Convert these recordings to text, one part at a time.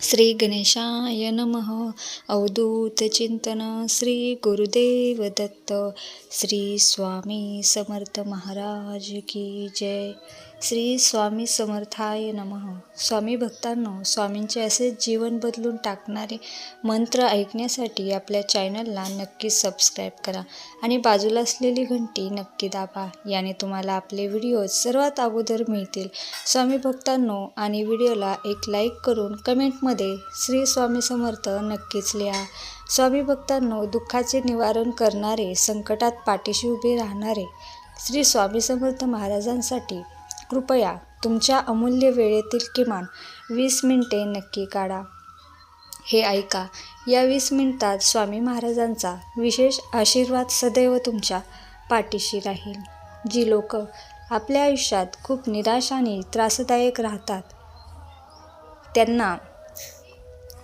श्री गणेशाय नमः. अवधूत चिंतन श्री गुरुदेव दत्त. श्री स्वामी समर्थ महाराज की जय. श्री स्वामी समर्थाय नमः. स्वामी भक्तांनो, स्वामींचे असे जीवन बदलून टाकणारे मंत्र ऐकण्यासाठी आपल्या चॅनलला नक्की सबस्क्राईब करा आणि बाजूला असलेली घंटी नक्की दाबा. याने तुम्हाला आपले व्हिडिओ सर्वात अगोदर मिळतील. स्वामी भक्तांनो, आणि व्हिडिओला एक लाईक करून कमेंटमध्ये श्री स्वामी समर्थ नक्कीच लिहा. स्वामी भक्तांनो, दुःखाचे निवारण करणारे, संकटात पाठीशी उभे राहणारे श्री स्वामी समर्थ महाराजांसाठी कृपया तुमच्या अमूल्य वेळेतील किमान 20 मिनिटे नक्की काढा. हे ऐका. या 20 मिनिटात स्वामी महाराजांचा विशेष आशीर्वाद सदैव तुमच्या पाठीशी राहील. जी लोक आपल्या आयुष्यात खूप निराश आणि त्रासदायक राहतात, त्यांना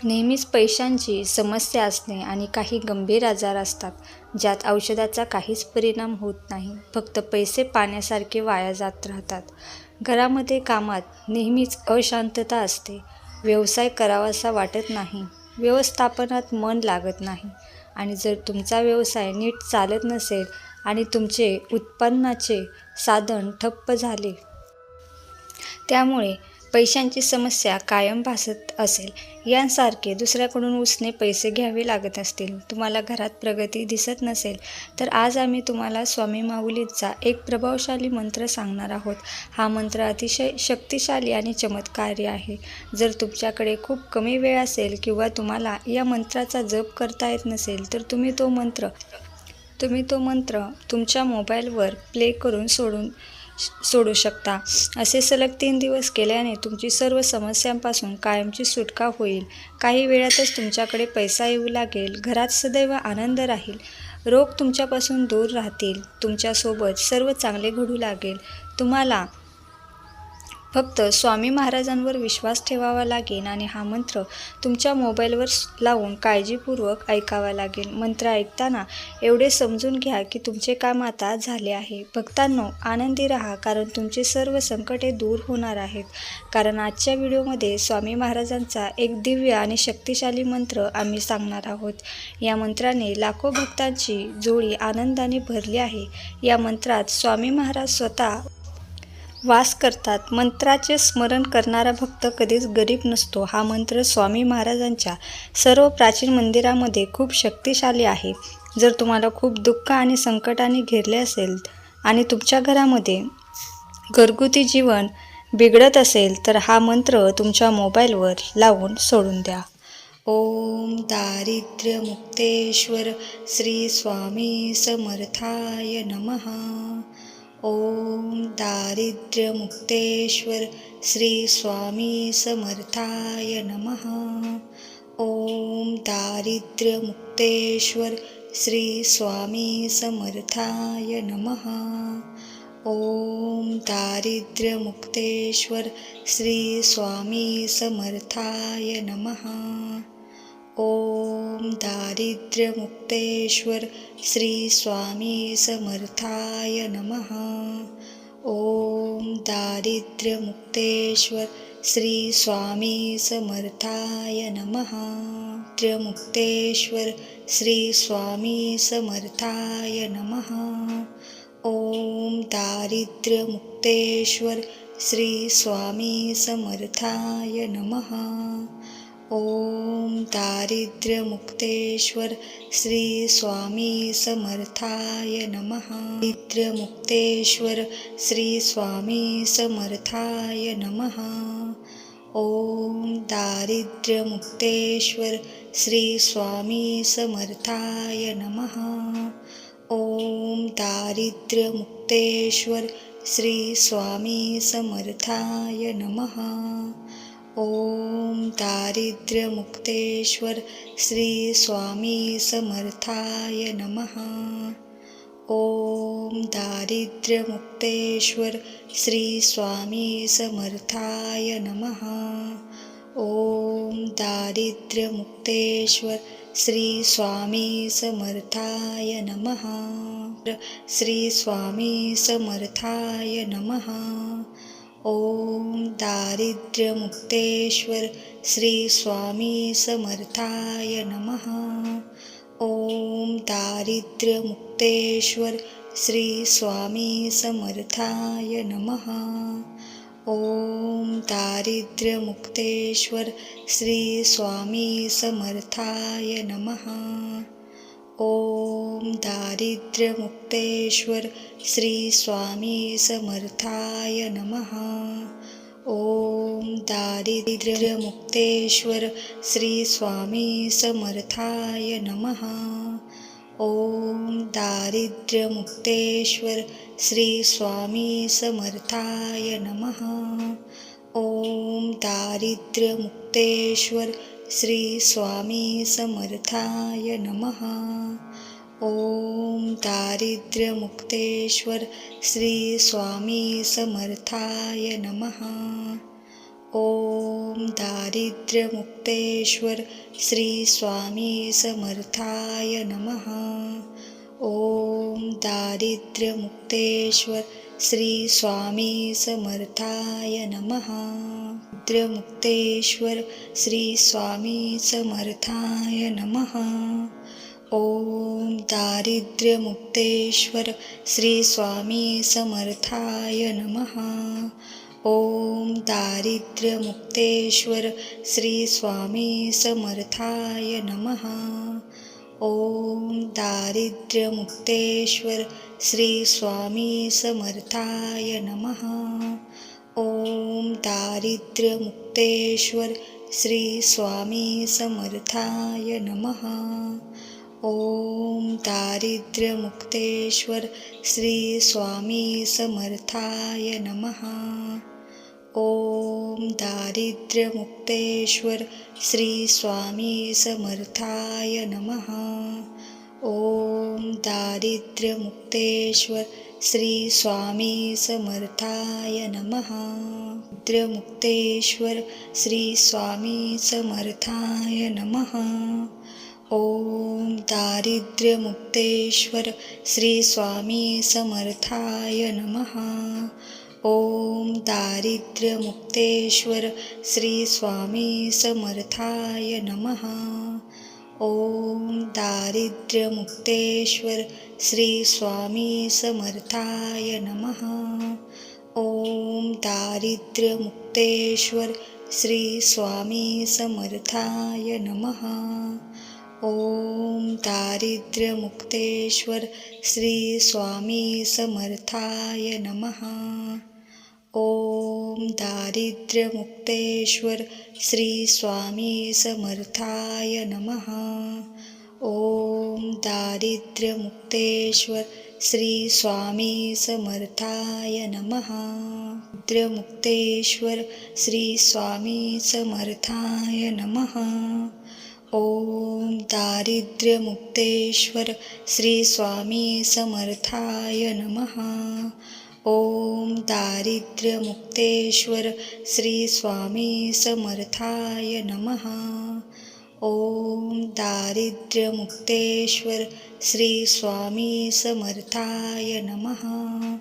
नेहमीच पैशांची समस्या असणे आणि काही गंभीर आजार असतात, ज्यात औषधाचा काहीच परिणाम होत नाही. फक्त पैसे पाण्यासारखे वाया जात राहतात. घरामध्ये, कामात नेहमीच अशांतता असते. व्यवसाय करावासा वाटत नाही. व्यवस्थापनात मन लागत नाही. आणि जर तुमचा व्यवसाय नीट चालत नसेल आणि तुमचे उत्पन्नाचे साधन ठप्प झाले, त्यामुळे पैशांची समस्या कायम भासत असेल, यांसारखे दुसऱ्याकडून उसने पैसे घ्यावे लागत असतील, तुम्हाला घरात प्रगती दिसत नसेल, तर आज आम्ही तुम्हाला स्वामी माऊलींचा एक प्रभावशाली मंत्र सांगणार आहोत. हा मंत्र अतिशय शक्तिशाली आणि चमत्कारी आहे. जर तुमच्याकडे खूप कमी वेळ असेल किंवा तुम्हाला या मंत्राचा जप करता येत नसेल, तर तुम्ही तो मंत्र तुमच्या मोबाईलवर प्ले करून सोडू शकता. असे सलग 3 दिवस केल्याने तुमची सर्व समस्यांपासून कायमची सुटका होईल. काही वेळातच तुमच्याकडे पैसा येऊ लागेल. घरात सदैव आनंद राहील. रोग तुमच्यापासून दूर राहतील. तुमच्यासोबत सर्व चांगले घडू लागेल. तुम्हाला फक्त स्वामी महाराजांवर विश्वास ठेवावा लागेल आणि हा मंत्र तुमच्या मोबाईलवर लावून काळजीपूर्वक ऐकावा लागेल. मंत्र ऐकताना एवढे समजून घ्या की तुमचे काम आता झाले आहे. भक्तांनो, आनंदी राहा, कारण तुमची सर्व संकटे दूर होणार आहेत. कारण आजच्या व्हिडिओमध्ये स्वामी महाराजांचा एक दिव्य आणि शक्तिशाली मंत्र आम्ही सांगणार आहोत. या मंत्राने लाखो भक्तांची जोडी आनंदाने भरली आहे. या मंत्रात स्वामी महाराज स्वतः वास करतात. मंत्राचे स्मरण करणारा भक्त कधीच गरीब नसतो. हा मंत्र स्वामी महाराजांच्या सर्व प्राचीन मंदिरामध्ये खूप शक्तिशाली आहे. जर तुम्हाला खूप दुःख आणि संकटाने घेरले असेल आणि तुमच्या घरामध्ये घरगुती जीवन बिघडत असेल, तर हा मंत्र तुमच्या मोबाईलवर लावून सोडून द्या. ओम दारिद्र्य मुक्तेश्वर श्री स्वामी समर्थाय नमः. ओम दारिद्र्य मुक्तेश्वर श्री स्वामी समर्थाय नमः. ओम दारिद्र्य मुक्तेश्वर श्री स्वामी समर्थाय नमः. ओम दारिद्र्य मुक्तेश्वर श्री स्वामी समर्थाय नमः. ओम दारिद्र्य मुक्तेश्वर श्री स्वामी समर्थाय नमः. ओम दारिद्र्य मुक्तेश्वर श्री स्वामी समर्थाय नमः. दारिद्र्य मुक्तेश्वर श्री स्वामी समर्थाय नमः. ओम दारिद्र्य मुक्तेश्वर श्री स्वामी समर्थाय नमः. ओम दारिद्र्य मुक्तेश्वर श्री स्वामी समर्थाय नमः. दारिद्र्य मुक्तेश्वर श्री स्वामी समर्थाय नमः. ओम दारिद्र्य मुक्तेश्वर श्री स्वामी समर्थाय नमः. ओम दारिद्र्य मुक्तेश्वर श्री स्वामी समर्थाय नमः. ओम दारिद्र्य मुक्तेश्वर श्री स्वामी समर्थाय नमः. ओम दारिद्र्य मुक्तेश्वर श्री स्वामी समर्थाय नमः. ओम दारिद्र्य मुक्तेश्वर श्री स्वामी समर्थाय नमः. श्री स्वामी समर्थाय नमः. ओम दारिद्र्यमुक्तेश्वर श्री स्वामी समर्थाय नमः. ओम दारिद्र्यमुक्तेश्वर श्री स्वामी समर्थाय नमः. ओम दारिद्र्यमुक्तेश्वर श्री स्वामी समर्थाय नमः. ओम दारिद्र्यमुक्तेश्वर श्री स्वामी समर्थाय नमः. ओम दारिद्र्यमुक्तेश्वर श्री स्वामी समर्थाय नमः. ओम दारिद्र्यमुक्तेश्वर श्री स्वामी समर्थाय नमः. ओम दारिद्र्यमुक्तेश्वर श्री स्वामी समर्थाय नमः. ओम दारिद्र्यमुक्तेश्वर श्री स्वामी समर्थाय नमः. ओम दारिद्र्यमुक्तेश्वर श्री स्वामी समर्थाय नमः. ओम दारिद्र्यमुक्तेश्वर श्री स्वामी समर्थाय नमः. दारिद्र्यमुक्तेश्वर श्री स्वामी समर्थाय नमः. ओम दारिद्र्यमुक्तेश्वर श्री स्वामी समर्थाय नमः. ओम दारिद्र्यमुक्तेश्वर श्री स्वामी समर्थाय नमः. ओम दारिद्र्यमुक्तेश्वर श्री स्वामी समर्थाय नमः. ओम दारिद्र्यमुक्तेश्वर श्री स्वामी समर्थाय नमः. ओम दारिद्र्यमुक्तेश्वर श्री स्वामी समर्थाय नमः. ओम दारिद्र्यमुक्तेश्वर श्री स्वामी समर्थाय नमः. ओम दारिद्र्यमुक्तेश्वर श्री स्वामी समर्थाय नमः. दारिद्र्यमुक्तेश्वर श्री स्वामी समर्थाय नमः. ओम दारिद्र्यमुक्तेश्वर श्री स्वामी समर्थाय नमः. ओम दारिद्र्यमुक्तेश्वर श्री स्वामी समर्थाय नमः. ओम दारिद्र्यमुक्तेश्वर श्री स्वामी समर्थाय नमः. ओम दारिद्र्यमुक्तेश्वर श्री स्वामी समर्थाय नमः. ओम दारिद्र्यमुक्तेश्वर श्री स्वामी समर्थाय नमः. ओम दारिद्र्यमुक्तेश्वर श्री स्वामी समर्थाय नमः. ओम दारिद्र्यमुक्तेश्वर श्री स्वामी समर्थाय नमः. दारिद्र्यमुक्तेश्वर श्री स्वामी समर्थाय नमः. ओम दारिद्र्यमुक्तेश्वर श्री स्वामी समर्थाय नमः. ओम दारिद्र्यमुक्तेश्वर श्री स्वामी समर्थाय नमः. ओम दारिद्र्यमुक्तेश्वर श्री स्वामी समर्थाय नमः.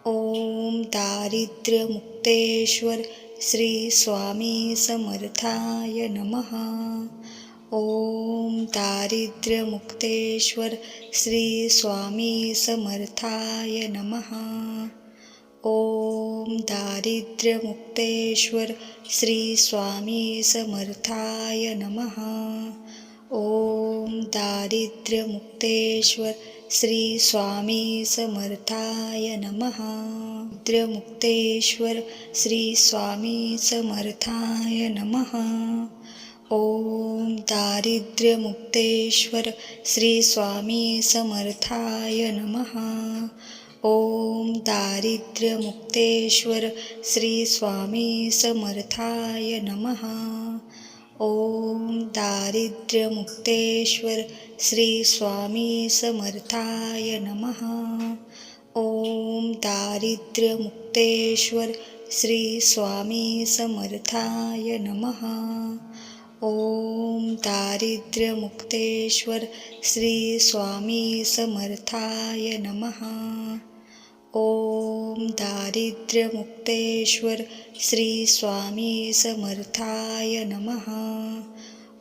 ओम दारिद्र्यमुक्तेश्वर श्री स्वामी समर्थाय नमः. ओम दारिद्र्यमुक्तेश्वर श्री स्वामी समर्थाय नमः. ओम दारिद्र्यमुक्तेश्वर श्री स्वामी समर्थाय नमः. ओम दारिद्र्यमुक्तेश्वर श्री स्वामी समर्थाय नमः. दारिद्र्यमुक्तेश्वर श्री स्वामी समर्थाय नमः. ओम दारिद्र्यमुक्तेश्वर श्री स्वामी समर्थाय नमः. ओम दारिद्र्यमुक्तेश्वर श्री स्वामी समर्थाय नमः. ओम दारिद्र्यमुक्तेश्वर श्री स्वामी समर्थाय नमः. ओम दारिद्र्यमुक्तेश्वर श्री स्वामी समर्थाय नमः. ओम दारिद्र्यमुक्तेश्वर श्री स्वामी समर्थाय नमः. ओम दारिद्र्यमुक्तेश्वर श्री स्वामी समर्थाय नमः.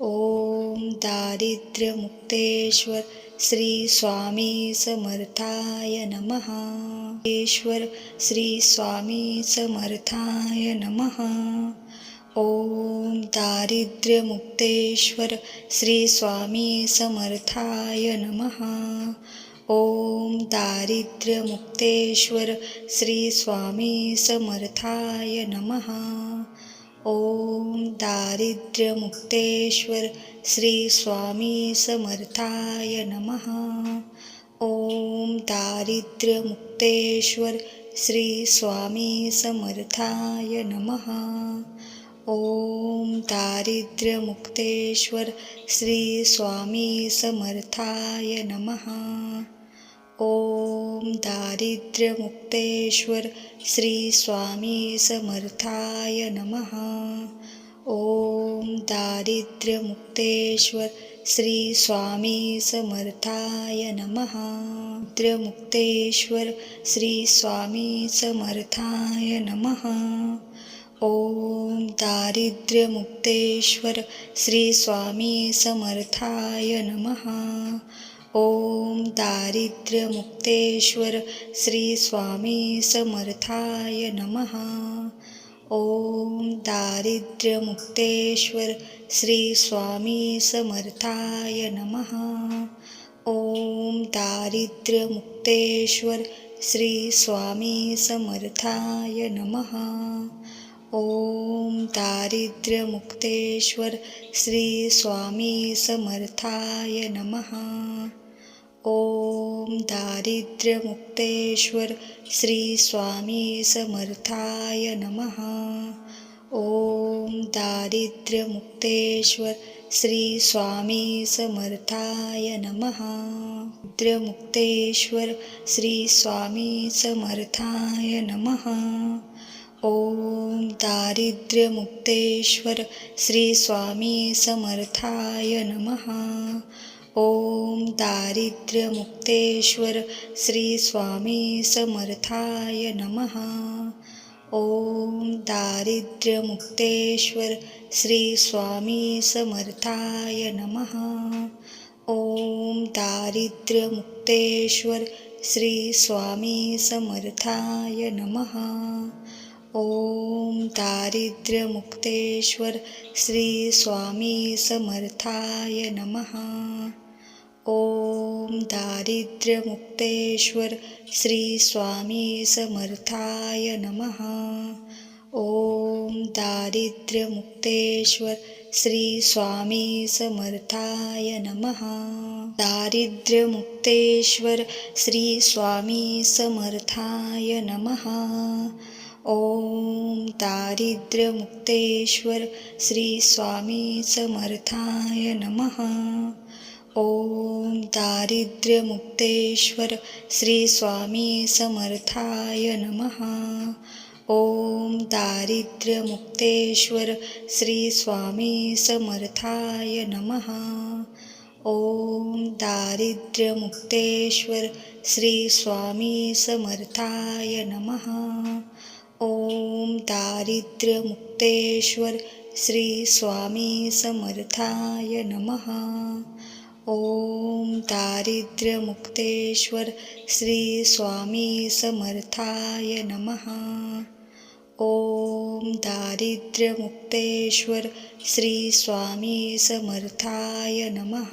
ओम दारिद्र्यमुक्तेश्वर श्री स्वामी समर्थाय नमः. ईश्वर श्री स्वामी समर्थाय नमः. ओम दारिद्र्यमुक्तेश्वर श्री स्वामी समर्थाय नमः. ओम दारिद्र्यमुक्तेश्वर श्री स्वामी समर्थाय नमः. ओम दारिद्र्यमुक्तेश्वर श्री स्वामी समर्थाय नमः. ओम दारिद्र्यमुक्तेश्वर श्री स्वामी समर्थाय नमः. ओम दारिद्र्यमुक्तेश्वर श्री स्वामी समर्थाय नमः. ओम दारिद्र्यमुक्तेश्वर श्री स्वामी समर्थाय नमः. ओम दारिद्र्यमुक्तेश्वर श्री स्वामी समर्थाय नमः. दारिद्र्यमुक्तेश्वर श्री स्वामी समर्थाय नमः. ओम दारिद्र्यमुक्तेश्वर श्री स्वामी समर्थाय नमः. ओम दारिद्र्यमुक्तेश्वर श्री स्वामी समर्थाय नमः. ओम दारिद्र्यमुक्तेश्वर श्री स्वामी समर्थाय नमः. ओम दारिद्र्यमुक्तेश्वर श्री स्वामी समर्थाय नमः. ओम दारिद्र्यमुक्तेश्वर श्री स्वामी समर्थाय नमः. ओम दारिद्र्यमुक्तेश्वर श्री स्वामी समर्थाय नमः. ओम दारिद्र्यमुक्तेश्वर श्री स्वामी समर्थाय नमः. दारिद्र्यमुक्तेश्वर श्री स्वामी समर्थाय नमः. ओम दारिद्र्यमुक्तेश्वर श्री स्वामी समर्थाय नमः. ओम दारिद्र्यमुक्तेश्वर श्री स्वामी समर्थाय नमः. ओम दारिद्र्यमुक्तेश्वर श्री स्वामी समर्थाय नमः. ओम दारिद्र्यमुक्तेश्वर श्री स्वामी समर्थाय नमः. ओम दारिद्र्यमुक्तेश्वर श्री स्वामी समर्थाय नमः. ओम दारिद्र्यमुक्तेश्वर श्री स्वामी समर्थाय नमः. ओम दारिद्र्यमुक्तेश्वर श्री स्वामी समर्थाय नमः. दारिद्र्यमुक्तेश्वर श्री स्वामी समर्थाय नमः. ओम दारिद्र्यमुक्तेश्वर श्री स्वामी समर्थाय नमः. ओम दारिद्र्यमुक्तेश्वर श्री स्वामी समर्थाय नमः. ओम दारिद्र्यमुक्तेश्वर श्री स्वामी समर्थाय नमः. ओम दारिद्र्यमुक्तेश्वर श्री स्वामी समर्थाय नमः. ओम दारिद्र्यमुक्तेश्वर श्री स्वामी समर्थाय नमः. ओम दारिद्र्यमुक्तेश्वर श्री स्वामी समर्थाय नमः. ओम दारिद्र्यमुक्तेश्वर श्री स्वामी समर्थाय नमः.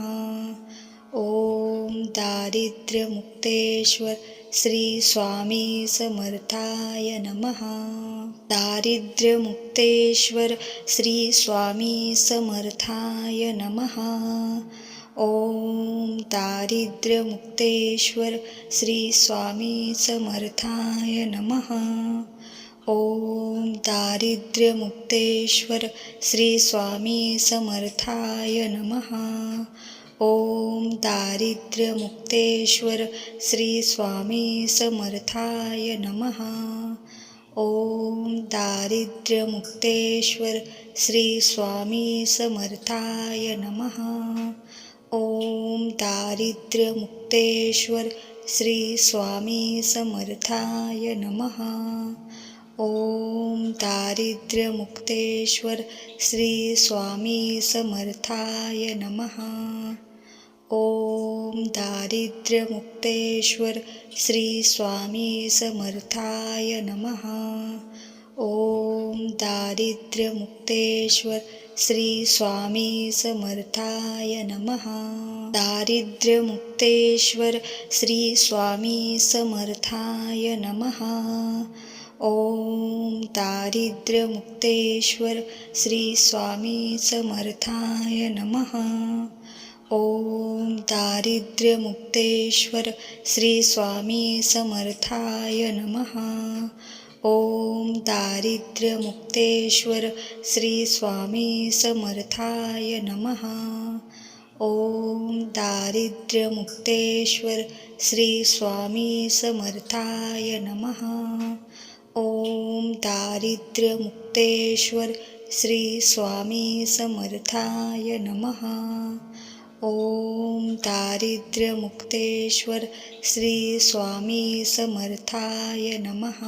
ओम दारिद्र्यमुक्तेश्वर श्री स्वामी समर्थाय नमः. दारिद्र्यमुक्तेश्वर श्री स्वामी समर्थाय नमः. ओम दारिद्र्यमुक्तेश्वर श्री स्वामी समर्थाय नमः. ओम दारिद्र्यमुक्तेश्वर श्री स्वामी समर्थाय नमः. ओम दारिद्र्यमुक्तेश्वर श्री स्वामी समर्थाय नमः. ओम दारिद्र्यमुक्तेश्वर श्री स्वामी समर्थाय नमः. ओम दारिद्र्यमुक्तेश्वर श्री स्वामी समर्थाय नमः. ओम दारिद्र्यमुक्तेश्वर श्री स्वामी समर्थाय नमः. ओम दारिद्र्यमुक्तेश्वर श्री स्वामी समर्थाय नमः. ओम दारिद्र्यमुक्तेश्वर श्री स्वामी समर्थाय नमः. दारिद्र्यमुक्तेश्वर श्री स्वामी समर्थाय नमः. ओम दारिद्र्यमुक्तेश्वर श्री स्वामी समर्थाय नमः. ओम दारिद्र्यमुक्तेश्वर श्री स्वामी समर्थाय नमः. ओम दारिद्र्यमुक्तेश्वर श्री स्वामी समर्थाय नमः. ओम दारिद्र्यमुक्तेश्वर श्री स्वामी समर्थाय नमः. ओम दारिद्र्यमुक्तेश्वर श्री स्वामी समर्थाय नमः. ओम दारिद्र्यमुक्तेश्वर श्री स्वामी समर्थाय नमः.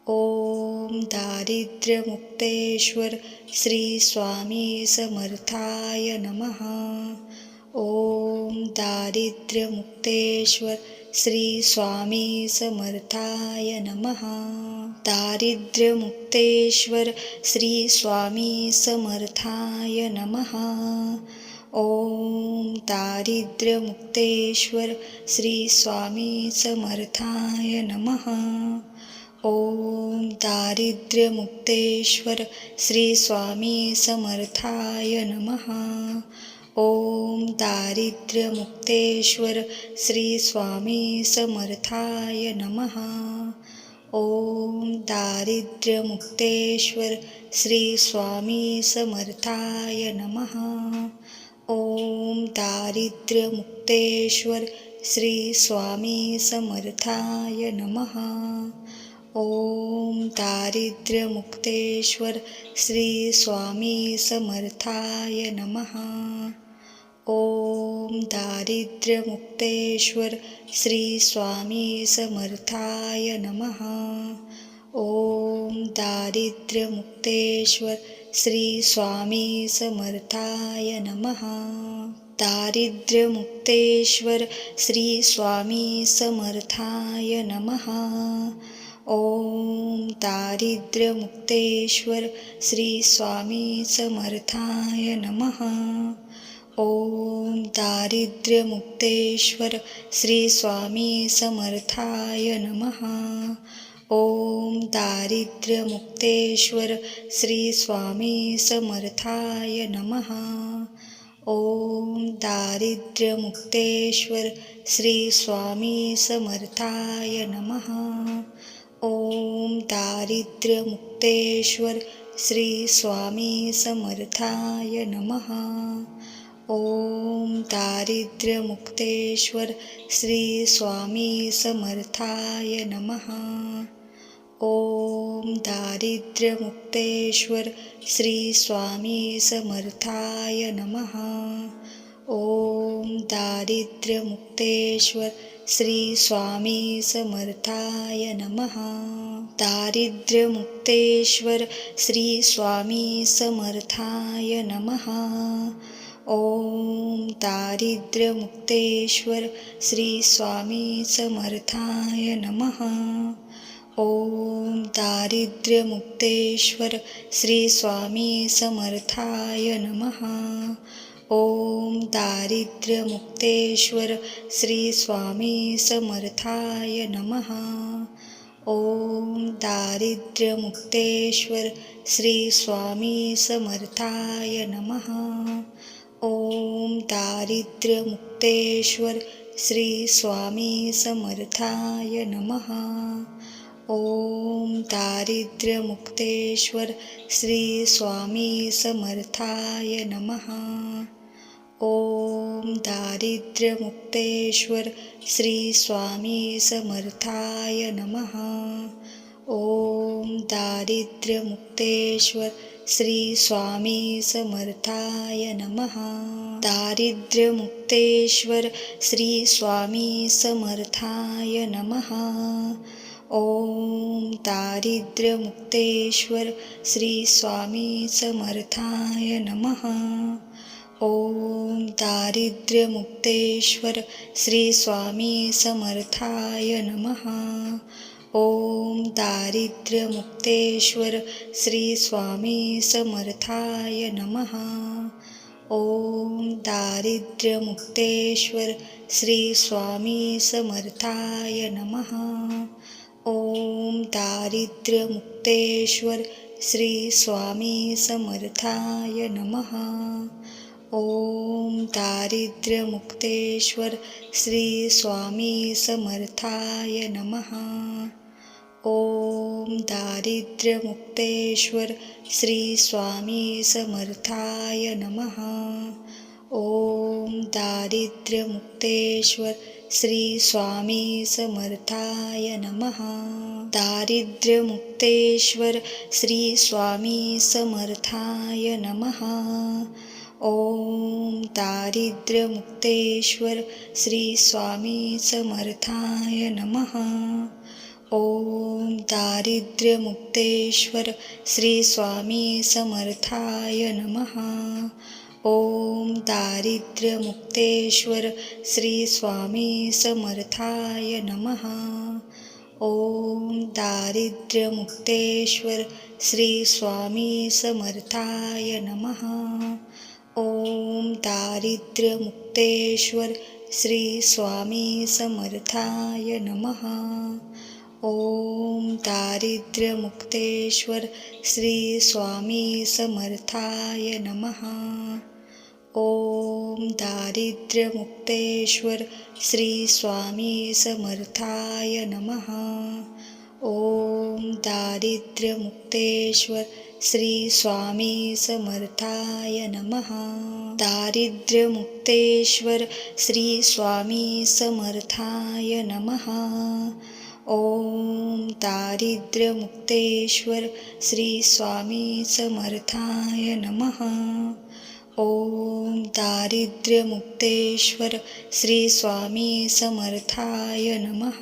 ओम दारिद्र्यमुक्तेश्वर श्री स्वामी समर्थाय नमः. ओम दारिद्र्यमुक्तेश्वर श्री स्वामी समर्थाय नमः. दारिद्र्यमुक्तेश्वर श्री स्वामी समर्थाय नमः. ओम दारिद्र्यमुक्तेश्वर श्री स्वामी समर्थाय नमः. ओम दारिद्र्यमुक्तेश्वर श्री स्वामी समर्थाय नमः. ओम दारिद्र्यमुक्तेश्वर श्री स्वामी समर्थाय नमः. ओम दारिद्र्यमुक्तेश्वर श्री स्वामी समर्थाय नमः. ओम दारिद्र्यमुक्तेश्वर श्री स्वामी समर्थाय नमः. ओम दारिद्र्यमुक्तेश्वर श्री स्वामी समर्थाय नमः. ओम दारिद्र्यमुक्तेश्वर श्री स्वामी समर्थाय नमः. ओम दारिद्र्यमुक्तेश्वर श्री स्वामी समर्थाय नमः. दारिद्र्यमुक्तेश्वर श्री स्वामी समर्थाय नमः. ओम दारिद्र्यमुक्तेश्वर श्री स्वामी समर्थाय नमः. ओम दारिद्र्यमुक्तेश्वर श्री स्वामी समर्थाय नमः. ओम दारिद्र्यमुक्तेश्वर श्री स्वामी समर्थाय नमः. ओम दारिद्र्यमुक्तेश्वर श्री स्वामी समर्थाय नमः. ओम दारिद्र्यमुक्तेश्वर श्री स्वामी समर्थाय नमः. ओम दारिद्र्यमुक्तेश्वर श्री स्वामी समर्थाय नमः. ओम दारिद्र्यमुक्तेश्वर श्री स्वामी समर्थाय नमः. ओम दारिद्र्यमुक्तेश्वर श्री स्वामी समर्थाय नमः. दारिद्र्यमुक्तेश्वर श्री स्वामी समर्थाय नमः. ओम दारिद्र्यमुक्तेश्वर श्री स्वामी समर्थाय नमः. ओम दारिद्र्यमुक्तेश्वर श्री स्वामी समर्थाय नमः. ओम दारिद्र्यमुक्तेश्वर श्री स्वामी समर्थाय नमः. ओम दारिद्र्यमुक्तेश्वर श्री स्वामी समर्थाय नमः. ओम दारिद्र्यमुक्तेश्वर श्री स्वामी समर्थाय नमः. ओम दारिद्र्यमुक्तेश्वर श्री स्वामी समर्थाय नमः. ओम दारिद्र्यमुक्तेश्वर श्री स्वामी समर्थाय नमः. ओम दारिद्र्यमुक्तेश्वर श्री स्वामी समर्थाय नमः. दारिद्र्यमुक्तेश्वर श्री स्वामी समर्थाय नमः. ओम दारिद्र्यमुक्तेश्वर श्री स्वामी समर्थाय नमः. ओम दारिद्र्यमुक्तेश्वर श्री स्वामी समर्थाय नमः. ओम दारिद्र्यमुक्तेश्वर श्री स्वामी समर्थाय नमः. ओम दारिद्र्यमुक्तेश्वर श्री स्वामी समर्थाय नमः. ओम दारिद्र्यमुक्तेश्वर श्री स्वामी समर्थाय नमः. ओम दारिद्र्यमुक्तेश्वर श्री स्वामी समर्थाय नमः. ओम दारिद्र्यमुक्तेश्वर श्री स्वामी समर्थाय नमः. ओम दारिद्र्यमुक्तेश्वर श्री स्वामी समर्थाय नमः. दारिद्र्यमुक्तेश्वर श्री स्वामी समर्थाय नमः. ओम दारिद्र्यमुक्तेश्वर श्री स्वामी समर्थाय नमः. ओम दारिद्र्यमुक्तेश्वर श्री स्वामी समर्थाय नमः. ओम दारिद्र्यमुक्तेश्वर श्री स्वामी समर्थाय नमः. ओम दारिद्र्यमुक्तेश्वर श्री स्वामी समर्थाय नमः. ओम दारिद्र्यमुक्तेश्वर श्री स्वामी समर्थाय नमः. ओम दारिद्र्यमुक्तेश्वर श्री स्वामी समर्थाय नमः. ओम दारिद्र्यमुक्तेश्वर श्री स्वामी समर्थाय नमः. ओम दारिद्र्यमुक्तेश्वर श्री स्वामी समर्थाय नमः. दारिद्र्यमुक्तेश्वर श्री स्वामी समर्थाय नमः. ओम दारिद्र्यमुक्तेश्वर श्री स्वामी समर्थाय नमः. ओम दारिद्र्यमुक्तेश्वर श्री स्वामी समर्थाय नमः.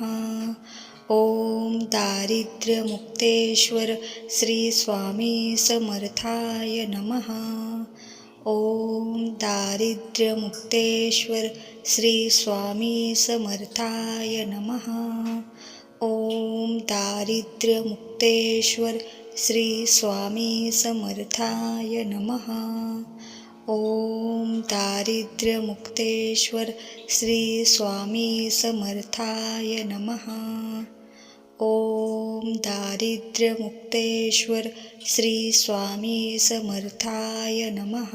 ओम दारिद्र्यमुक्तेश्वर श्री स्वामी समर्थाय नमः. ओम दारिद्र्यमुक्तेश्वर श्री स्वामी समर्थाय नमः. ओम दारिद्र्यमुक्तेश्वर श्री स्वामी समर्थाय नमः. ओम दारिद्र्यमुक्तेश्वर श्री स्वामी समर्थाय नमः. ओम दारिद्र्यमुक्तेश्वर श्री स्वामी समर्थाय नमः.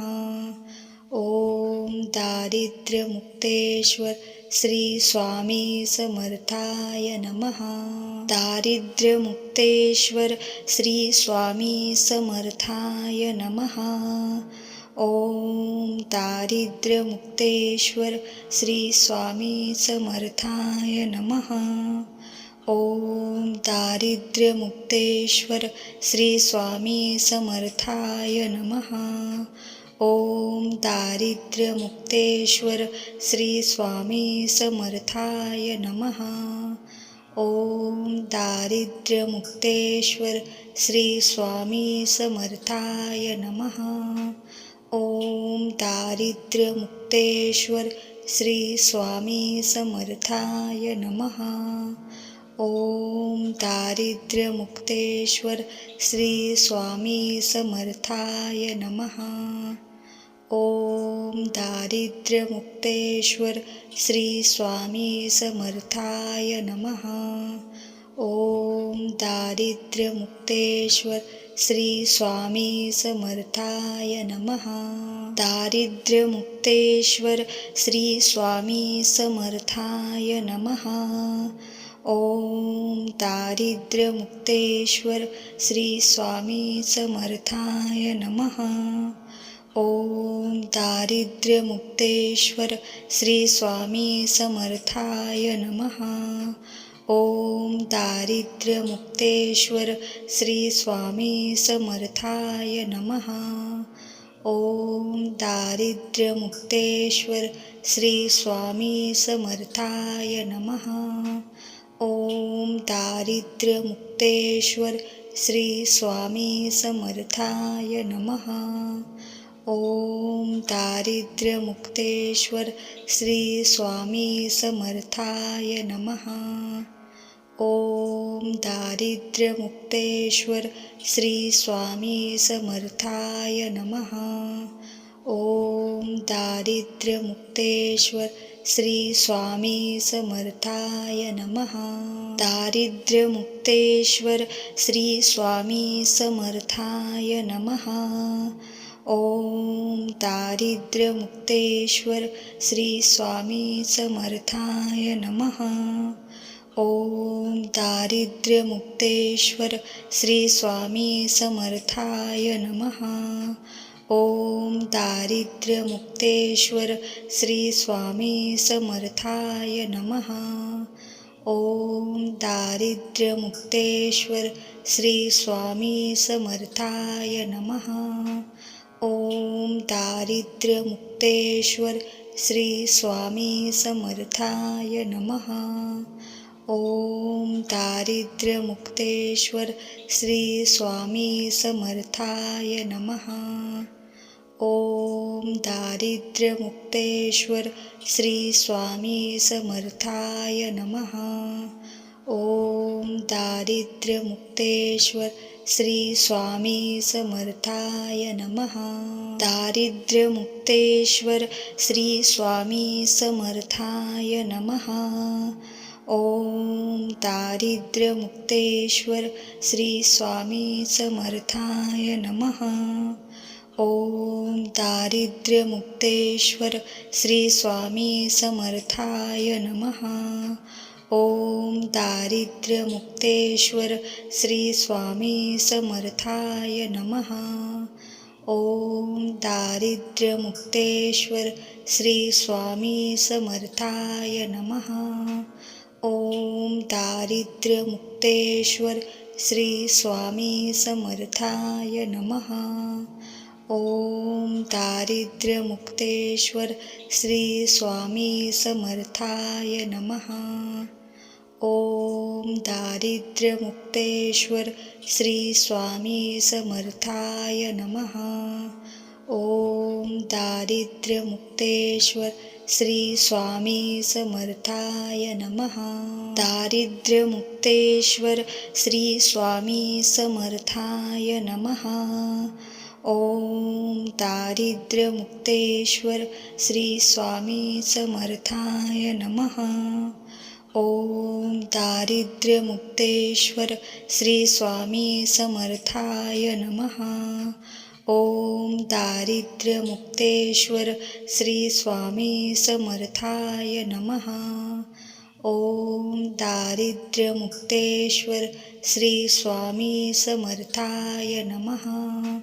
ओम दारिद्र्यमुक्तेश्वर श्री स्वामी समर्थाय नमः. दारिद्र्यमुक्तेश्वर श्री स्वामी समर्थाय नमः. ओम दारिद्र्यमुक्तेश्वर श्री स्वामी समर्थाय नमः. ओम दारिद्र्यमुक्तेश्वर श्री स्वामी समर्थाय नमः. ओम दारिद्र्यमुक्तेश्वर श्री स्वामी समर्थाय नमः. ओम दारिद्र्यमुक्तेश्वर श्री स्वामी समर्थाय नमः. ओम दारिद्र्यमुक्तेश्वर श्री स्वामी समर्थाय नमः. ओम दारिद्र्यमुक्तेश्वर श्री स्वामी समर्थाय नमः. ओम दारिद्र्यमुक्तेश्वर श्री स्वामी समर्थाय नमः. ओम दारिद्र्यमुक्तेश्वर श्री स्वामी समर्थाय नमः. दारिद्र्यमुक्तेश्वर श्री स्वामी समर्थाय नमः. ओम दारिद्र्यमुक्तेश्वर श्री स्वामी समर्थाय नमः. ओम दारिद्र्यमुक्तेश्वर श्री स्वामी समर्थाय नमः. ओम दारिद्र्यमुक्तेश्वर श्री स्वामी समर्थाय नमः. ओम दारिद्र्यमुक्तेश्वर श्री स्वामी समर्थाय नमः. ओम दारिद्र्यमुक्तेश्वर श्री स्वामी समर्थाय नमः. ओम दारिद्र्यमुक्तेश्वर श्री स्वामी समर्थाय नमः. ओम दारिद्र्यमुक्तेश्वर श्री स्वामी समर्थाय नमः. ओम दारिद्र्यमुक्तेश्वर श्री स्वामी समर्थाय नमः. दारिद्र्यमुक्तेश्वर श्री स्वामी समर्थाय नमः. ओम दारिद्र्यमुक्तेश्वर श्री स्वामी समर्थाय नमः. ओम दारिद्र्यमुक्तेश्वर श्री स्वामी समर्थाय नमः. ओम दारिद्र्यमुक्तेश्वर श्री स्वामी समर्थाय नमः. ओम दारिद्र्यमुक्तेश्वर श्री स्वामी समर्थाय नमः. ओम दारिद्र्यमुक्तेश्वर श्री स्वामी समर्थाय नमः. ओम दारिद्र्यमुक्तेश्वर श्री स्वामी समर्थाय नमः. ओम दारिद्र्यमुक्तेश्वर श्री स्वामी समर्थाय नमः. ओम दारिद्र्यमुक्तेश्वर श्री स्वामी समर्थाय नमः. दारिद्र्यमुक्तेश्वर श्री स्वामी समर्थाय नमः. ओम दारिद्र्यमुक्तेश्वर श्री स्वामी समर्थाय नमः. ओम दारिद्र्यमुक्तेश्वर श्री स्वामी समर्थाय नमः. ओम दारिद्र्यमुक्तेश्वर श्री स्वामी समर्थाय नमः. ओम दारिद्र्यमुक्तेश्वर श्री स्वामी समर्थाय नमः. ओम दारिद्र्यमुक्तेश्वर श्री स्वामी समर्थाय नमः. ओम दारिद्र्यमुक्तेश्वर श्री स्वामी समर्थाय नमः. ओम दारिद्र्यमुक्तेश्वर श्री स्वामी समर्थाय नमः. ओम दारिद्र्यमुक्तेश्वर श्री स्वामी समर्थाय नमः. दारिद्र्यमुक्तेश्वर श्री स्वामी समर्थाय नमः. ओम दारिद्र्यमुक्तेश्वर श्री स्वामी समर्थाय नमः. ओम दारिद्र्यमुक्तेश्वर श्री स्वामी समर्थाय नमः. ओम दारिद्र्यमुक्तेश्वर श्री स्वामी समर्थाय नमः. ओम दारिद्र्यमुक्तेश्वर श्री स्वामी समर्थाय नमः.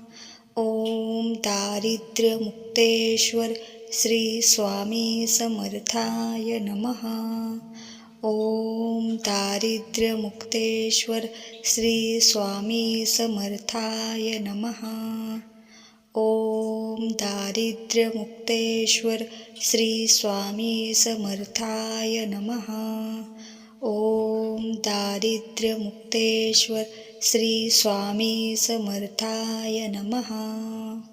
ओम दारिद्र्यमुक्तेश्वर श्री स्वामी समर्थाय नमः. ओम दारिद्र्यमुक्तेश्वर श्री स्वामी समर्थाय नमः. ओम दारिद्र्यमुक्तेश्वर श्री स्वामी समर्थाय नमः. ओम दारिद्र्यमुक्तेश्वर श्री स्वामी समर्थाय नमः.